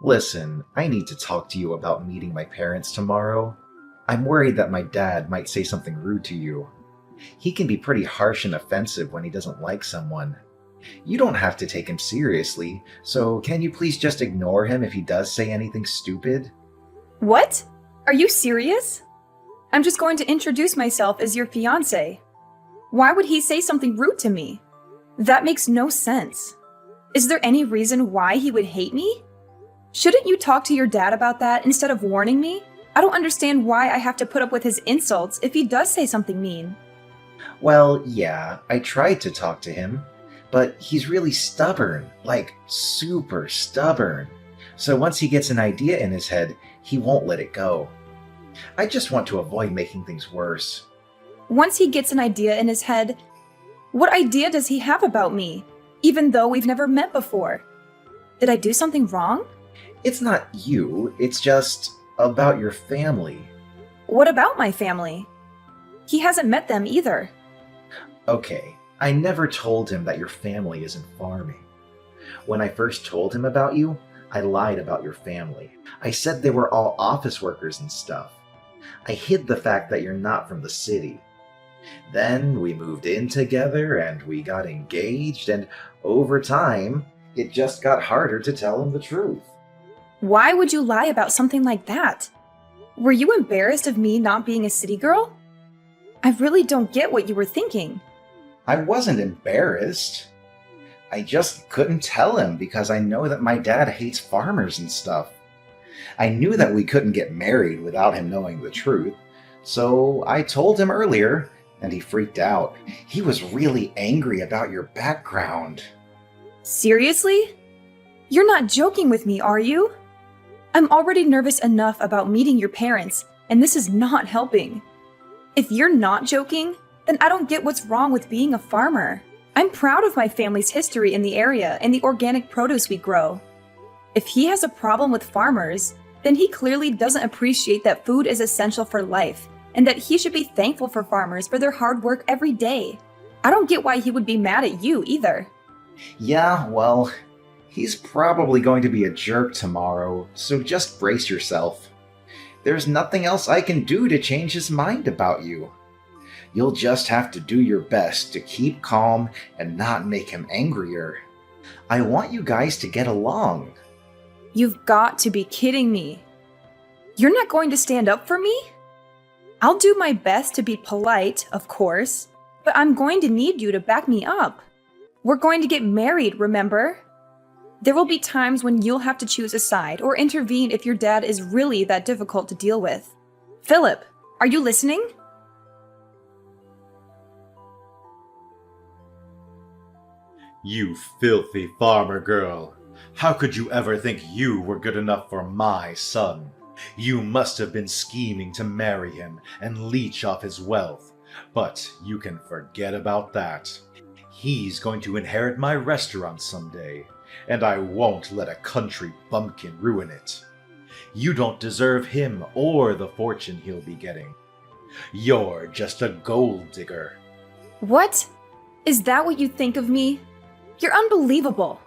Listen, I need to talk to you about meeting my parents tomorrow. I'm worried that my dad might say something rude to you. He can be pretty harsh and offensive when he doesn't like someone. You don't have to take him seriously, so can you please just ignore him if he does say anything stupid? What? Are you serious? I'm just going to introduce myself as your fiance. Why would he say something rude to me? That makes no sense. Is there any reason why he would hate me? Shouldn't you talk to your dad about that instead of warning me? I don't understand why I have to put up with his insults if he does say something mean. Well, yeah, I tried to talk to him, but he's really stubborn, like super stubborn. So once he gets an idea in his head, he won't let it go. I just want to avoid making things worse. Once he gets an idea in his head, what idea does he have about me, even though we've never met before? Did I do something wrong? It's not you, it's just about your family. What about my family? He hasn't met them either. Okay, I never told him that your family isn't farming. When I first told him about you, I lied about your family. I said they were all office workers and stuff. I hid the fact that you're not from the city. Then we moved in together and we got engaged, and over time, it just got harder to tell him the truth. Why would you lie about something like that? Were you embarrassed of me not being a city girl? I really don't get what you were thinking. I wasn't embarrassed. I just couldn't tell him because I know that my dad hates farmers and stuff. I knew that we couldn't get married without him knowing the truth, so I told him earlier, and he freaked out. He was really angry about your background. Seriously? You're not joking with me, are you? I'm already nervous enough about meeting your parents, and this is not helping. If you're not joking, then I don't get what's wrong with being a farmer. I'm proud of my family's history in the area and the organic produce we grow. If he has a problem with farmers, then he clearly doesn't appreciate that food is essential for life and that he should be thankful for farmers for their hard work every day. I don't get why he would be mad at you either. Yeah, well, he's probably going to be a jerk tomorrow, so just brace yourself. There's nothing else I can do to change his mind about you. You'll just have to do your best to keep calm and not make him angrier. I want you guys to get along. You've got to be kidding me. You're not going to stand up for me? I'll do my best to be polite, of course, but I'm going to need you to back me up. We're going to get married, remember? There will be times when you'll have to choose a side or intervene if your dad is really that difficult to deal with. Philip, are you listening? You filthy farmer girl. How could you ever think you were good enough for my son? You must have been scheming to marry him and leech off his wealth. But you can forget about that. He's going to inherit my restaurant someday, and I won't let a country bumpkin ruin it. You don't deserve him or the fortune he'll be getting. You're just a gold digger. What? Is that what you think of me? You're unbelievable.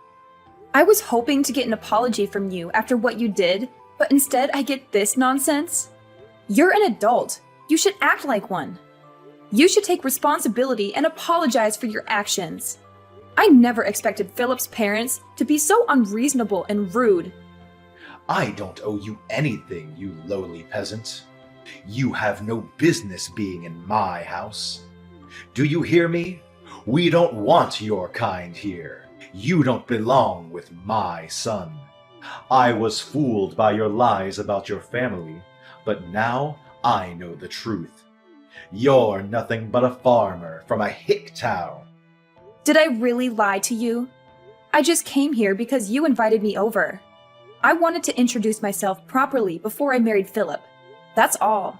I was hoping to get an apology from you after what you did, but instead I get this nonsense. You're an adult. You should act like one. You should take responsibility and apologize for your actions. I never expected Philip's parents to be so unreasonable and rude. I don't owe you anything, you lowly peasant. You have no business being in my house. Do you hear me? We don't want your kind here. You don't belong with my son. I was fooled by your lies about your family, but now I know the truth. You're nothing but a farmer from a hick town. Did I really lie to you? I just came here because you invited me over. I wanted to introduce myself properly before I married Philip. That's all.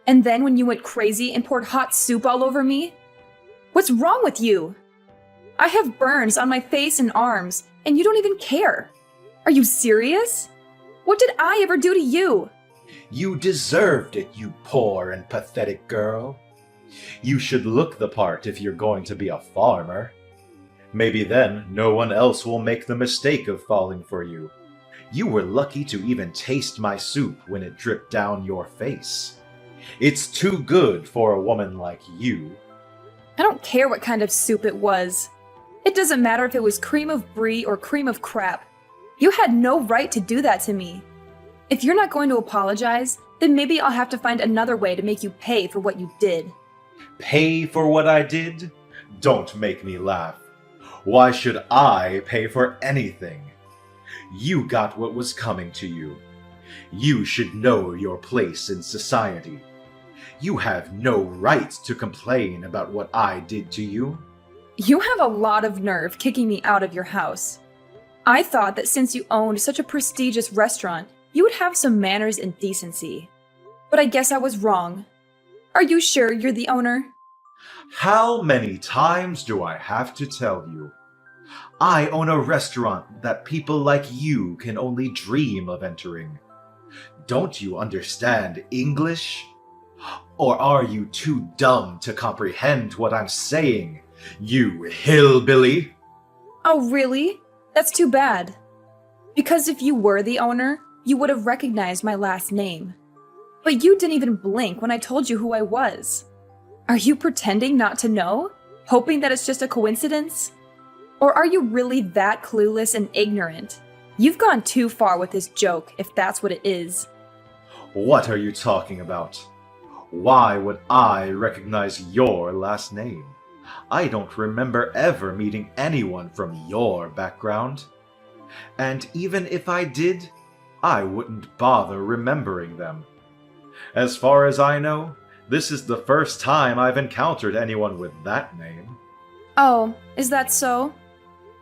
And then when you went crazy and poured hot soup all over me? What's wrong with you? I have burns on my face and arms, and you don't even care. Are you serious? What did I ever do to you? You deserved it, you poor and pathetic girl. You should look the part if you're going to be a farmer. Maybe then no one else will make the mistake of falling for you. You were lucky to even taste my soup when it dripped down your face. It's too good for a woman like you. I don't care what kind of soup it was. It doesn't matter if it was cream of brie or cream of crap. You had no right to do that to me. If you're not going to apologize, then maybe I'll have to find another way to make you pay for what you did. Pay for what I did? Don't make me laugh. Why should I pay for anything? You got what was coming to you. You should know your place in society. You have no right to complain about what I did to you. You have a lot of nerve kicking me out of your house. I thought that since you owned such a prestigious restaurant, you would have some manners and decency. But I guess I was wrong. Are you sure you're the owner? How many times do I have to tell you? I own a restaurant that people like you can only dream of entering. Don't you understand English? Or are you too dumb to comprehend what I'm saying, you hillbilly? Oh, really? That's too bad. Because if you were the owner, you would have recognized my last name. But you didn't even blink when I told you who I was. Are you pretending not to know? Hoping that it's just a coincidence? Or are you really that clueless and ignorant? You've gone too far with this joke, if that's what it is. What are you talking about? Why would I recognize your last name? I don't remember ever meeting anyone from your background. And even if I did, I wouldn't bother remembering them. As far as I know, this is the first time I've encountered anyone with that name. Oh, is that so?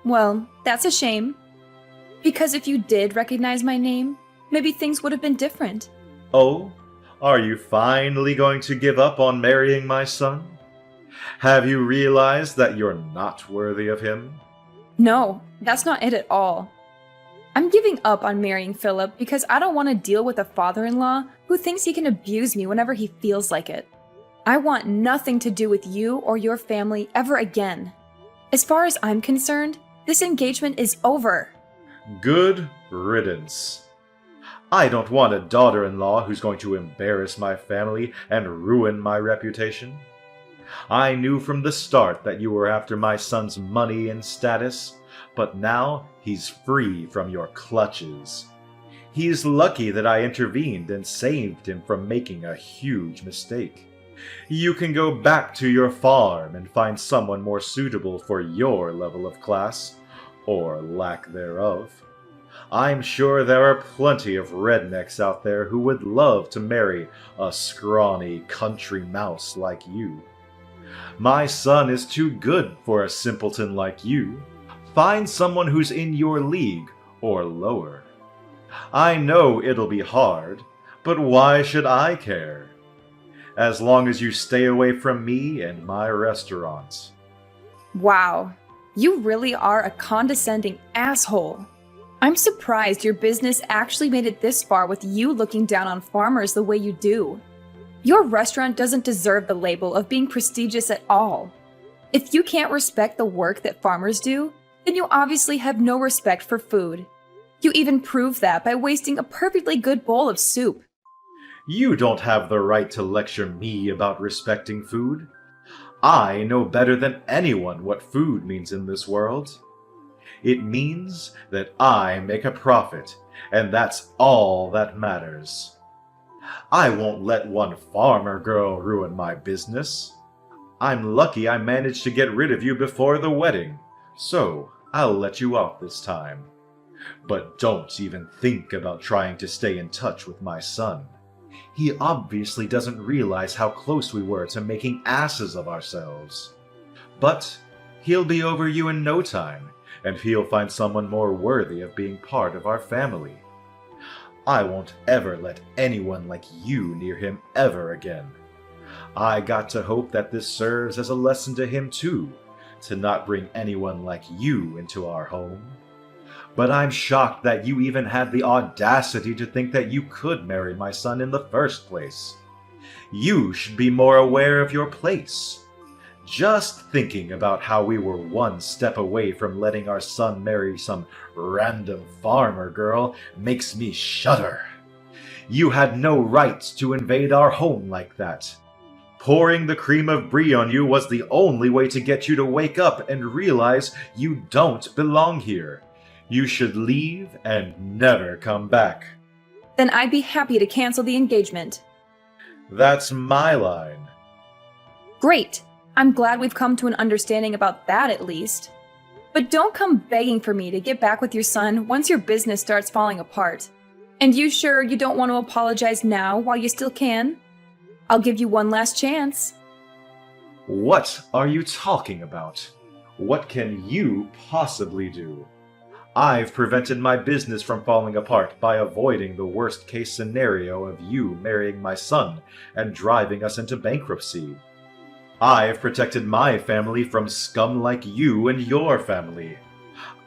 Well, that's a shame. Because if you did recognize my name, maybe things would have been different. Oh, are you finally going to give up on marrying my son? Have you realized that you're not worthy of him? No, that's not it at all. I'm giving up on marrying Philip because I don't want to deal with a father-in-law who thinks he can abuse me whenever he feels like it. I want nothing to do with you or your family ever again. As far as I'm concerned, this engagement is over. Good riddance. I don't want a daughter-in-law who's going to embarrass my family and ruin my reputation. I knew from the start that you were after my son's money and status, but now he's free from your clutches. He's lucky that I intervened and saved him from making a huge mistake. You can go back to your farm and find someone more suitable for your level of class, or lack thereof. I'm sure there are plenty of rednecks out there who would love to marry a scrawny country mouse like you. My son is too good for a simpleton like you. Find someone who's in your league or lower. I know it'll be hard, but why should I care? As long as you stay away from me and my restaurants. Wow, you really are a condescending asshole. I'm surprised your business actually made it this far with you looking down on farmers the way you do. Your restaurant doesn't deserve the label of being prestigious at all. If you can't respect the work that farmers do, then you obviously have no respect for food. You even prove that by wasting a perfectly good bowl of soup. You don't have the right to lecture me about respecting food. I know better than anyone what food means in this world. It means that I make a profit, and that's all that matters. I won't let one farmer girl ruin my business. I'm lucky I managed to get rid of you before the wedding, so I'll let you off this time. But don't even think about trying to stay in touch with my son. He obviously doesn't realize how close we were to making asses of ourselves. But he'll be over you in no time, and he'll find someone more worthy of being part of our family. I won't ever let anyone like you near him ever again. I got to hope that this serves as a lesson to him too, to not bring anyone like you into our home. But I'm shocked that you even had the audacity to think that you could marry my son in the first place. You should be more aware of your place. Just thinking about how we were one step away from letting our son marry some random farmer girl makes me shudder. You had no right to invade our home like that. Pouring the cream of brie on you was the only way to get you to wake up and realize you don't belong here. You should leave and never come back. Then I'd be happy to cancel the engagement. That's my line. Great. I'm glad we've come to an understanding about that at least. But don't come begging for me to get back with your son once your business starts falling apart. And you sure you don't want to apologize now while you still can? I'll give you one last chance. What are you talking about? What can you possibly do? I've prevented my business from falling apart by avoiding the worst case scenario of you marrying my son and driving us into bankruptcy. I've protected my family from scum like you and your family.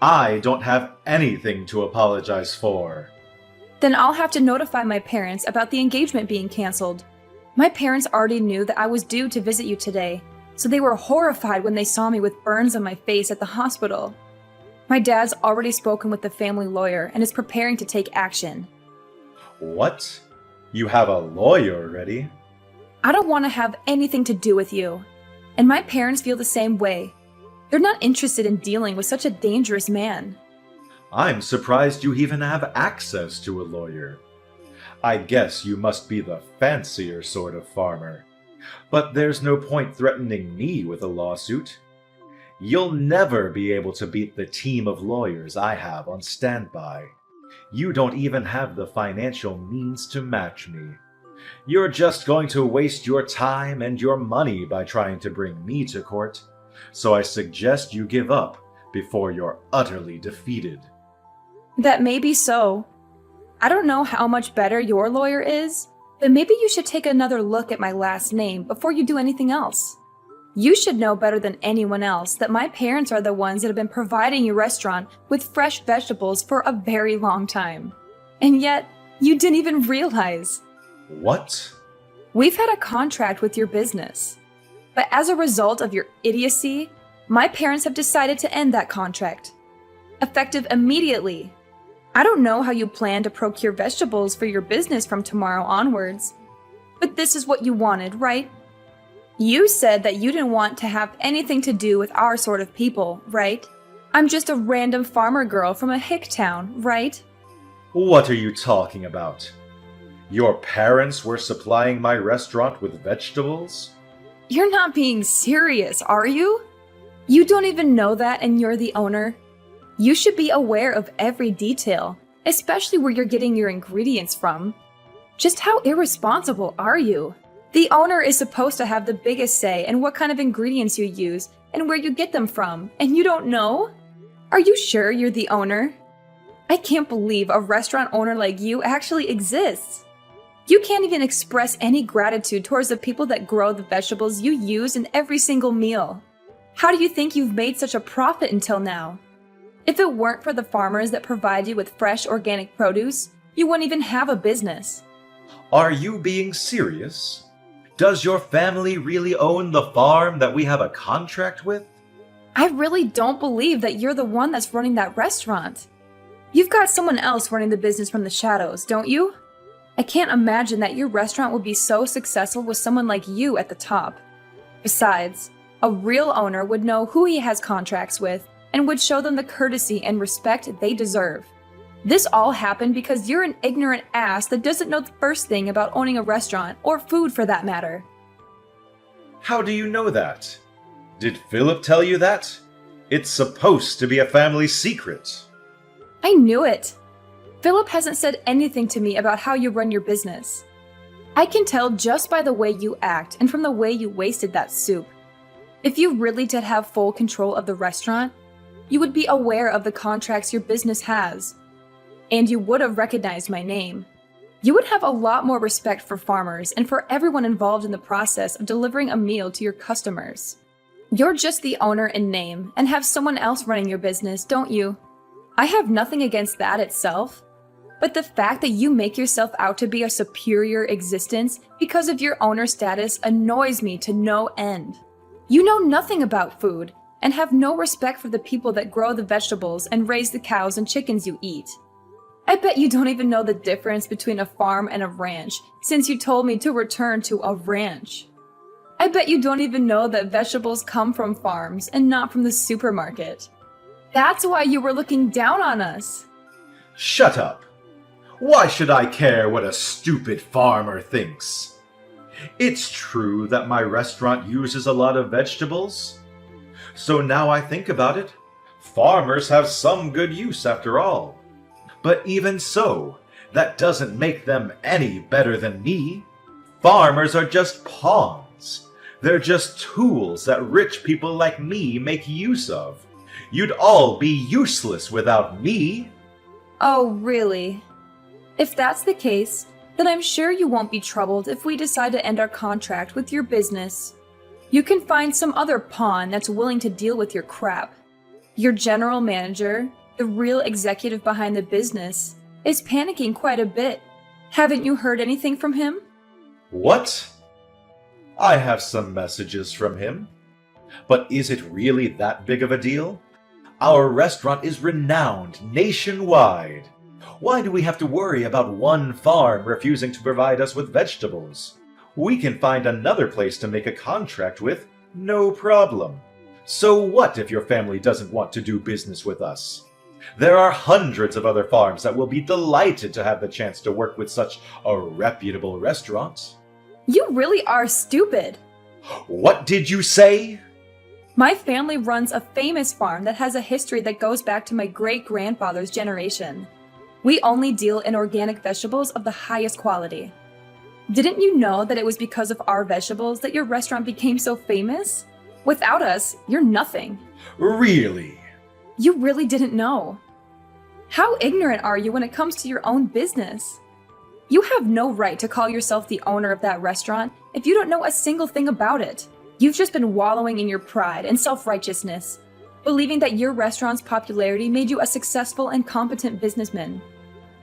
I don't have anything to apologize for. Then I'll have to notify my parents about the engagement being canceled. My parents already knew that I was due to visit you today, so they were horrified when they saw me with burns on my face at the hospital. My dad's already spoken with the family lawyer and is preparing to take action. What? You have a lawyer already? I don't want to have anything to do with you. And my parents feel the same way. They're not interested in dealing with such a dangerous man. I'm surprised you even have access to a lawyer. I guess you must be the fancier sort of farmer. But there's no point threatening me with a lawsuit. You'll never be able to beat the team of lawyers I have on standby. You don't even have the financial means to match me. You're just going to waste your time and your money by trying to bring me to court. So I suggest you give up before you're utterly defeated. That may be so. I don't know how much better your lawyer is, but maybe you should take another look at my last name before you do anything else. You should know better than anyone else that my parents are the ones that have been providing your restaurant with fresh vegetables for a very long time. And yet, you didn't even realize. What? We've had a contract with your business. But as a result of your idiocy, my parents have decided to end that contract. Effective immediately. I don't know how you plan to procure vegetables for your business from tomorrow onwards. But this is what you wanted, right? You said that you didn't want to have anything to do with our sort of people, right? I'm just a random farmer girl from a hick town, right? What are you talking about? Your parents were supplying my restaurant with vegetables? You're not being serious, are you? You don't even know that and you're the owner. You should be aware of every detail, especially where you're getting your ingredients from. Just how irresponsible are you? The owner is supposed to have the biggest say in what kind of ingredients you use and where you get them from, and you don't know? Are you sure you're the owner? I can't believe a restaurant owner like you actually exists. You can't even express any gratitude towards the people that grow the vegetables you use in every single meal. How do you think you've made such a profit until now? If it weren't for the farmers that provide you with fresh organic produce, you wouldn't even have a business. Are you being serious? Does your family really own the farm that we have a contract with? I really don't believe that you're the one that's running that restaurant. You've got someone else running the business from the shadows, don't you? I can't imagine that your restaurant would be so successful with someone like you at the top. Besides, a real owner would know who he has contracts with and would show them the courtesy and respect they deserve. This all happened because you're an ignorant ass that doesn't know the first thing about owning a restaurant, or food for that matter. How do you know that? Did Philip tell you that? It's supposed to be a family secret. I knew it. Philip hasn't said anything to me about how you run your business. I can tell just by the way you act and from the way you wasted that soup. If you really did have full control of the restaurant, you would be aware of the contracts your business has. And you would have recognized my name. You would have a lot more respect for farmers and for everyone involved in the process of delivering a meal to your customers. You're just the owner in name and have someone else running your business, don't you? I have nothing against that itself, but the fact that you make yourself out to be a superior existence because of your owner status annoys me to no end. You know nothing about food and have no respect for the people that grow the vegetables and raise the cows and chickens you eat. I bet you don't even know the difference between a farm and a ranch, since you told me to return to a ranch. I bet you don't even know that vegetables come from farms and not from the supermarket. That's why you were looking down on us. Shut up! Why should I care what a stupid farmer thinks? It's true that my restaurant uses a lot of vegetables. So now I think about it, farmers have some good use after all. But even so, that doesn't make them any better than me. Farmers are just pawns. They're just tools that rich people like me make use of. You'd all be useless without me. Oh, really? If that's the case, then I'm sure you won't be troubled if we decide to end our contract with your business. You can find some other pawn that's willing to deal with your crap. Your general manager, the real executive behind the business, is panicking quite a bit. Haven't you heard anything from him? What? I have some messages from him. But is it really that big of a deal? Our restaurant is renowned nationwide. Why do we have to worry about one farm refusing to provide us with vegetables? We can find another place to make a contract with, no problem. So what if your family doesn't want to do business with us? There are hundreds of other farms that will be delighted to have the chance to work with such a reputable restaurant. You really are stupid. What did you say? My family runs a famous farm that has a history that goes back to my great-grandfather's generation. We only deal in organic vegetables of the highest quality. Didn't you know that it was because of our vegetables that your restaurant became so famous? Without us, you're nothing. Really? You really didn't know. How ignorant are you when it comes to your own business? You have no right to call yourself the owner of that restaurant if you don't know a single thing about it. You've just been wallowing in your pride and self-righteousness, believing that your restaurant's popularity made you a successful and competent businessman.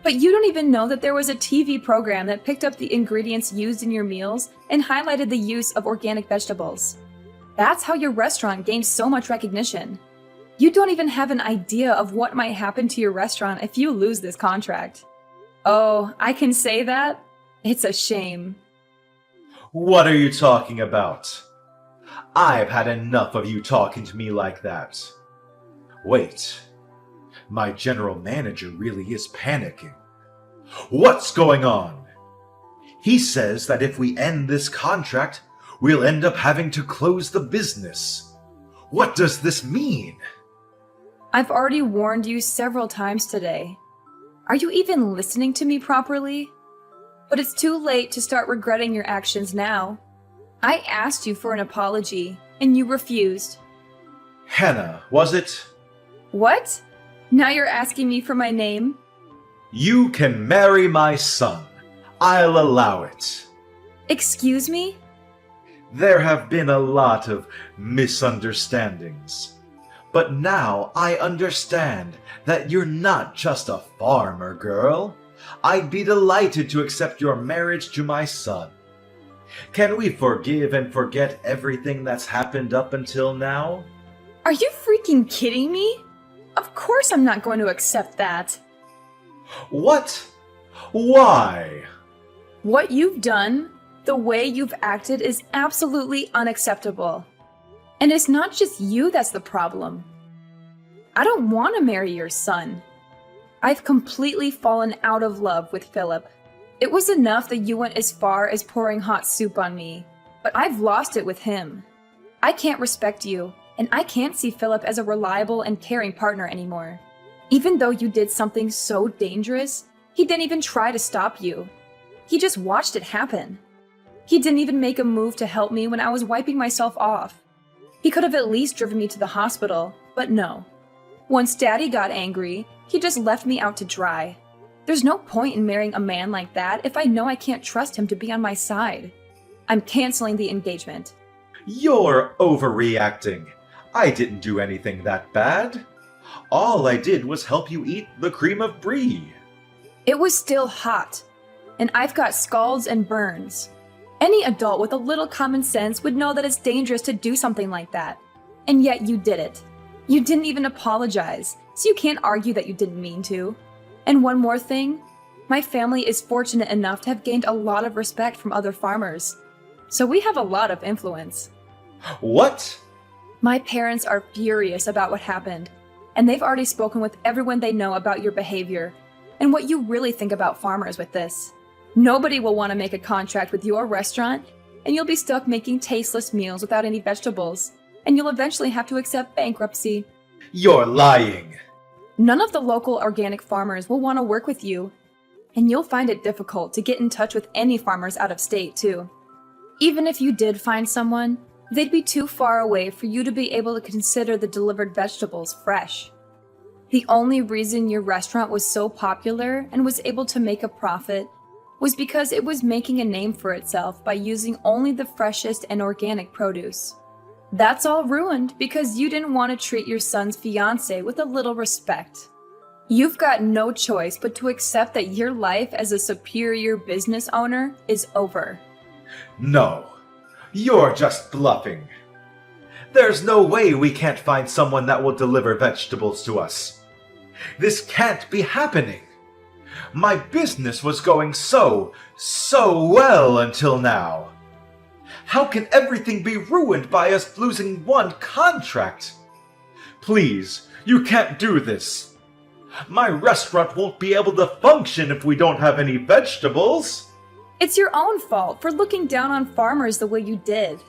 But you don't even know that there was a TV program that picked up the ingredients used in your meals and highlighted the use of organic vegetables. That's how your restaurant gained so much recognition. You don't even have an idea of what might happen to your restaurant if you lose this contract. Oh, I can say that? It's a shame. What are you talking about? I've had enough of you talking to me like that. Wait, my general manager really is panicking. What's going on? He says that if we end this contract, we'll end up having to close the business. What does this mean? I've already warned you several times today. Are you even listening to me properly? But it's too late to start regretting your actions now. I asked you for an apology, and you refused. Hannah, was it? What? Now you're asking me for my name? You can marry my son. I'll allow it. Excuse me? There have been a lot of misunderstandings. But now I understand that you're not just a farmer girl. I'd be delighted to accept your marriage to my son. Can we forgive and forget everything that's happened up until now? Are you freaking kidding me? Of course I'm not going to accept that. What? Why? What you've done, the way you've acted is absolutely unacceptable. And it's not just you that's the problem. I don't want to marry your son. I've completely fallen out of love with Philip. It was enough that you went as far as pouring hot soup on me, but I've lost it with him. I can't respect you, and I can't see Philip as a reliable and caring partner anymore. Even though you did something so dangerous, he didn't even try to stop you. He just watched it happen. He didn't even make a move to help me when I was wiping myself off. He could have at least driven me to the hospital, but no. Once Daddy got angry, he just left me out to dry. There's no point in marrying a man like that if I know I can't trust him to be on my side. I'm canceling the engagement. You're overreacting. I didn't do anything that bad. All I did was help you eat the cream of brie. It was still hot, and I've got scalds and burns. Any adult with a little common sense would know that it's dangerous to do something like that. And yet you did it. You didn't even apologize, so you can't argue that you didn't mean to. And one more thing, my family is fortunate enough to have gained a lot of respect from other farmers. So we have a lot of influence. What? My parents are furious about what happened, and they've already spoken with everyone they know about your behavior and what you really think about farmers with this. Nobody will want to make a contract with your restaurant, and you'll be stuck making tasteless meals without any vegetables, and you'll eventually have to accept bankruptcy. You're lying. None of the local organic farmers will want to work with you, and you'll find it difficult to get in touch with any farmers out of state, too. Even if you did find someone, they'd be too far away for you to be able to consider the delivered vegetables fresh. The only reason your restaurant was so popular and was able to make a profit was because it was making a name for itself by using only the freshest and organic produce. That's all ruined because you didn't want to treat your son's fiancé with a little respect. You've got no choice but to accept that your life as a superior business owner is over. No, you're just bluffing. There's no way we can't find someone that will deliver vegetables to us. This can't be happening. My business was going so well until now. How can everything be ruined by us losing one contract? Please, you can't do this. My restaurant won't be able to function if we don't have any vegetables. It's your own fault for looking down on farmers the way you did.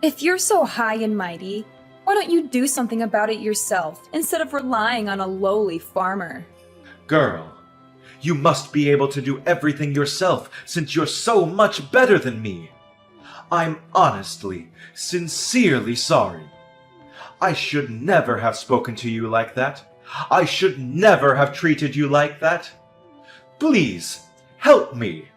If you're so high and mighty, why don't you do something about it yourself instead of relying on a lowly farmer? Girl, you must be able to do everything yourself since you're so much better than me. I'm honestly, sincerely sorry. I should never have spoken to you like that. I should never have treated you like that. Please, help me.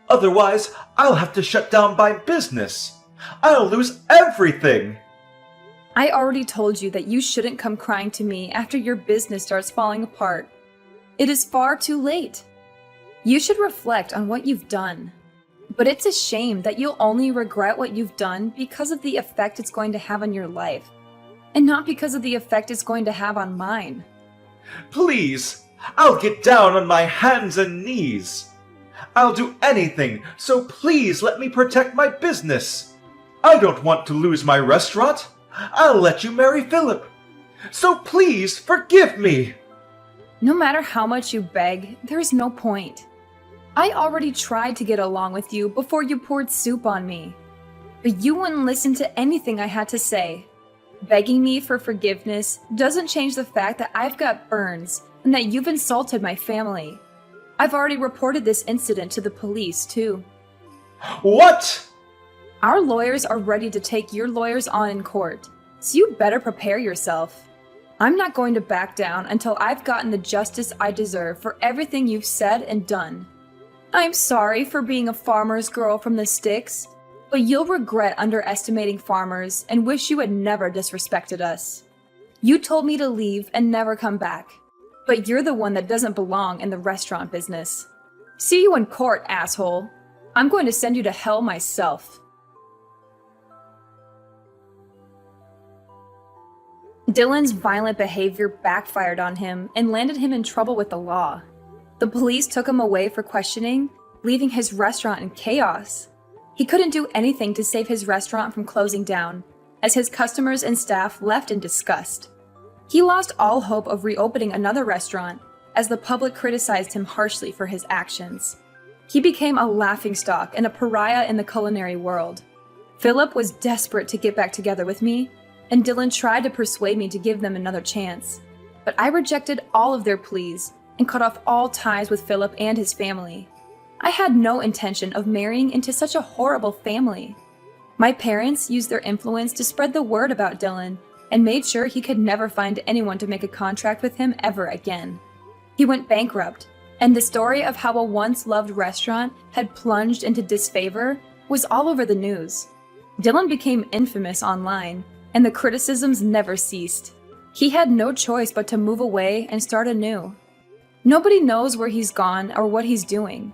Otherwise, I'll have to shut down my business. I'll lose everything. I already told you that you shouldn't come crying to me after your business starts falling apart. It is far too late. You should reflect on what you've done. But it's a shame that you'll only regret what you've done because of the effect it's going to have on your life, and not because of the effect it's going to have on mine. Please, I'll get down on my hands and knees. I'll do anything, so please let me protect my business. I don't want to lose my restaurant. I'll let you marry Philip. So please forgive me. No matter how much you beg, there's no point. I already tried to get along with you before you poured soup on me. But you wouldn't listen to anything I had to say. Begging me for forgiveness doesn't change the fact that I've got burns and that you've insulted my family. I've already reported this incident to the police, too. What? Our lawyers are ready to take your lawyers on in court, so you better prepare yourself. I'm not going to back down until I've gotten the justice I deserve for everything you've said and done. I'm sorry for being a farmer's girl from the sticks, but you'll regret underestimating farmers and wish you had never disrespected us. You told me to leave and never come back, but you're the one that doesn't belong in the restaurant business. See you in court, asshole. I'm going to send you to hell myself. Dylan's violent behavior backfired on him and landed him in trouble with the law. The police took him away for questioning, leaving his restaurant in chaos. He couldn't do anything to save his restaurant from closing down, as his customers and staff left in disgust. He lost all hope of reopening another restaurant, as the public criticized him harshly for his actions. He became a laughingstock and a pariah in the culinary world. Philip was desperate to get back together with me, and Dylan tried to persuade me to give them another chance. But I rejected all of their pleas and cut off all ties with Philip and his family. I had no intention of marrying into such a horrible family. My parents used their influence to spread the word about Dylan and made sure he could never find anyone to make a contract with him ever again. He went bankrupt, and the story of how a once-loved restaurant had plunged into disfavor was all over the news. Dylan became infamous online, and the criticisms never ceased. He had no choice but to move away and start anew. Nobody knows where he's gone or what he's doing.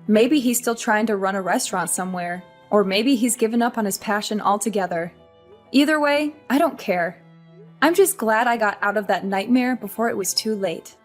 Maybe he's still trying to run a restaurant somewhere, or maybe he's given up on his passion altogether. Either way, I don't care. I'm just glad I got out of that nightmare before it was too late.